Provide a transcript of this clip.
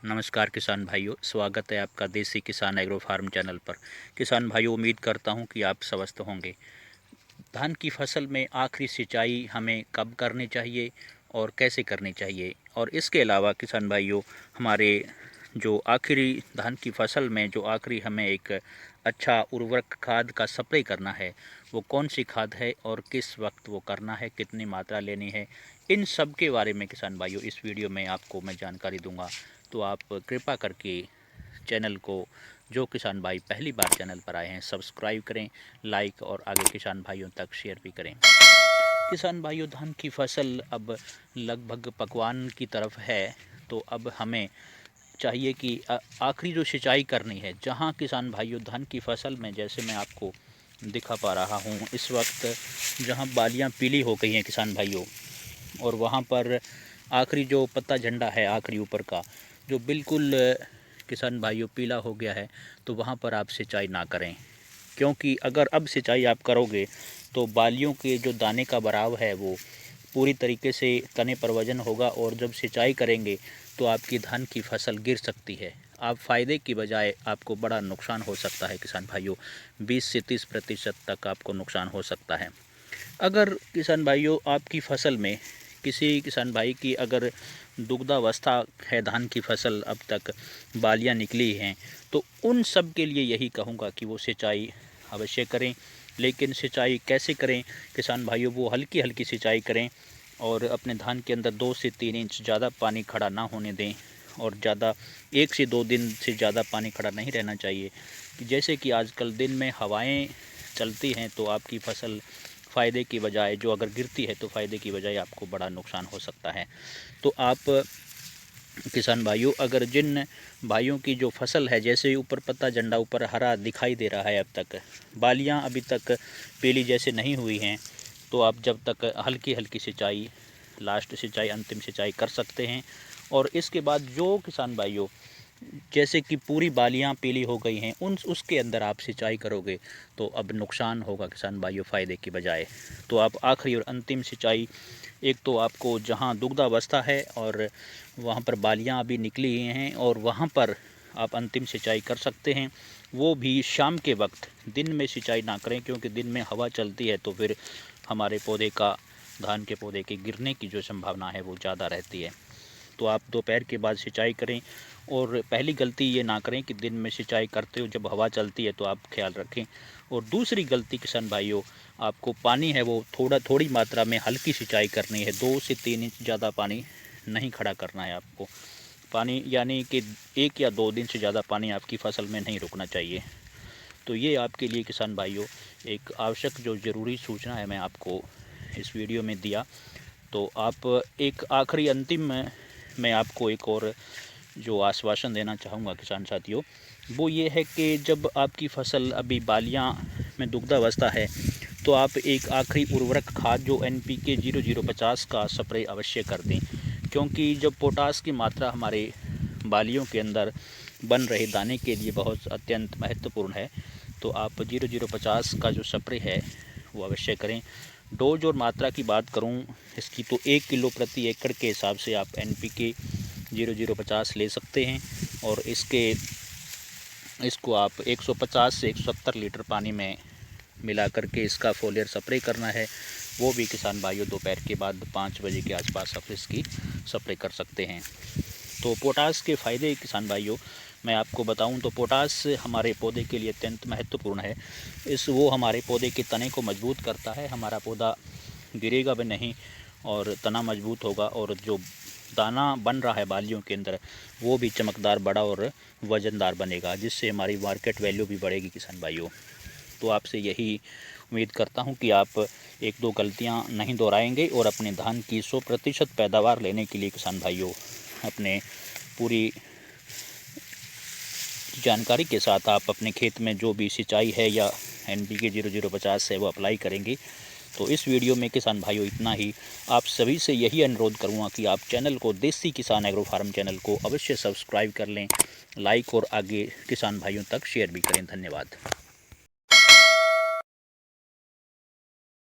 नमस्कार किसान भाइयों, स्वागत है आपका देसी किसान एग्रो फार्म चैनल पर। किसान भाइयों, उम्मीद करता हूं कि आप स्वस्थ होंगे। धान की फसल में आखिरी सिंचाई हमें कब करनी चाहिए और कैसे करनी चाहिए, और इसके अलावा किसान भाइयों, हमारे जो आखिरी धान की फसल में जो आखिरी हमें एक अच्छा उर्वरक खाद का स्प्रे करना है, वो कौन सी खाद है और किस वक्त वो करना है, कितनी मात्रा लेनी है, इन सब के बारे में किसान भाइयों इस वीडियो में आपको मैं जानकारी दूंगा। तो आप कृपा करके चैनल को, जो किसान भाई पहली बार चैनल पर आए हैं, सब्सक्राइब करें, लाइक और आगे किसान भाइयों तक शेयर भी करें। किसान भाइयों, धान की फसल अब लगभग पकवान की तरफ है, तो अब हमें चाहिए कि आखिरी जो सिंचाई करनी है, जहां किसान भाइयों धान की फसल में, जैसे मैं आपको दिखा पा रहा हूं इस वक्त, जहां बालियां पीली हो गई हैं किसान भाइयों, और वहां पर आखिरी जो पत्ता झंडा है आखिरी ऊपर का, जो बिल्कुल किसान भाइयों पीला हो गया है, तो वहां पर आप सिंचाई ना करें। क्योंकि अगर अब सिंचाई आप करोगे तो बालियों के जो दाने का भराव है वो पूरी तरीके से तने पर वजन होगा, और जब सिंचाई करेंगे तो आपकी धान की फसल गिर सकती है। आप फ़ायदे की बजाय आपको बड़ा नुकसान हो सकता है किसान भाइयों, 20 से 30% तक आपको नुकसान हो सकता है। अगर किसान भाइयों आपकी फसल में किसी किसान भाई की अगर दुग्धावस्था है, धान की फसल अब तक बालियां निकली हैं, तो उन सब के लिए यही कहूँगा कि वो सिंचाई अवश्य करें। लेकिन सिंचाई कैसे करें किसान भाइयों, वो हल्की हल्की सिंचाई करें, और अपने धान के अंदर 2 से 3 इंच ज़्यादा पानी खड़ा ना होने दें, और ज़्यादा 1 से 2 दिन से ज़्यादा पानी खड़ा नहीं रहना चाहिए। कि जैसे कि आजकल दिन में हवाएं चलती हैं, तो आपकी फसल फ़ायदे की बजाय, जो अगर गिरती है तो फ़ायदे की बजाय आपको बड़ा नुकसान हो सकता है। तो आप किसान भाइयों, अगर जिन भाइयों की जो फसल है, जैसे ऊपर पत्ता झंडा ऊपर हरा दिखाई दे रहा है, अब तक बालियां अभी तक पीली जैसे नहीं हुई हैं, तो आप जब तक हल्की हल्की सिंचाई, लास्ट सिंचाई, अंतिम सिंचाई कर सकते हैं। और इसके बाद जो किसान भाइयों जैसे कि पूरी बालियां पीली हो गई हैं, उसके अंदर आप सिंचाई करोगे तो अब नुकसान होगा किसान भाइयों फ़ायदे की बजाय। तो आप आखिरी और अंतिम सिंचाई, एक तो आपको जहां दुग्धावस्था है और वहां पर बालियां अभी निकली ही हैं, और वहां पर आप अंतिम सिंचाई कर सकते हैं, वो भी शाम के वक्त। दिन में सिंचाई ना करें, क्योंकि दिन में हवा चलती है तो फिर हमारे पौधे का, धान के पौधे के गिरने की जो संभावना है वो ज़्यादा रहती है। तो आप दोपहर के बाद सिंचाई करें, और पहली गलती ये ना करें कि दिन में सिंचाई करते हो जब हवा चलती है, तो आप ख्याल रखें। और दूसरी गलती किसान भाइयों, आपको पानी है वो थोड़ी मात्रा में हल्की सिंचाई करनी है, 2 से 3 इंच, ज़्यादा पानी नहीं खड़ा करना है आपको। पानी यानी कि 1 या 2 दिन से ज़्यादा पानी आपकी फसल में नहीं रुकना चाहिए। तो ये आपके लिए किसान भाइयों एक आवश्यक जो ज़रूरी सूचना है, मैं आपको इस वीडियो में दिया। तो आप एक आखिरी अंतिम में मैं आपको एक और जो आश्वासन देना चाहूँगा किसान साथियों, वो ये है कि जब आपकी फसल अभी बालियां में दुग्धावस्था है, तो आप एक आखिरी उर्वरक खाद जो NPK 0050 का स्प्रे अवश्य कर दें। क्योंकि जब पोटास की मात्रा हमारे बालियों के अंदर बन रहे दाने के लिए बहुत अत्यंत महत्वपूर्ण है, तो आप 0050 का जो स्प्रे है वो अवश्य करें। डोज और मात्रा की बात करूं इसकी, तो 1 किलो प्रति एकड़ के हिसाब से आप NPK 0050 ले सकते हैं, और इसको आप 150 से 170 लीटर पानी में मिला करके इसका फोलियर स्प्रे करना है। वो भी किसान भाइयों दोपहर के बाद 5 बजे के आसपास आप इसकी स्प्रे कर सकते हैं। तो पोटास के फ़ायदे किसान भाइयों मैं आपको बताऊं, तो पोटास हमारे पौधे के लिए अत्यंत महत्वपूर्ण है। वो हमारे पौधे के तने को मजबूत करता है, हमारा पौधा गिरेगा भी नहीं और तना मजबूत होगा, और जो दाना बन रहा है बालियों के अंदर वो भी चमकदार, बड़ा और वज़नदार बनेगा, जिससे हमारी मार्केट वैल्यू भी बढ़ेगी किसान भाइयों। तो आपसे यही उम्मीद करता हूं कि आप 1-2 गलतियां नहीं दोहराएंगे, और अपने धान की 100% पैदावार लेने के लिए किसान भाइयों अपने पूरी जानकारी के साथ आप अपने खेत में जो भी सिंचाई है या NPK 0050 है वो अप्लाई करेंगे। तो इस वीडियो में किसान भाइयों इतना ही। आप सभी से यही अनुरोध करूंगा कि आप चैनल को, देसी किसान एग्रो फार्म चैनल को अवश्य सब्सक्राइब कर लें, लाइक और आगे किसान भाइयों तक शेयर भी करें। धन्यवाद।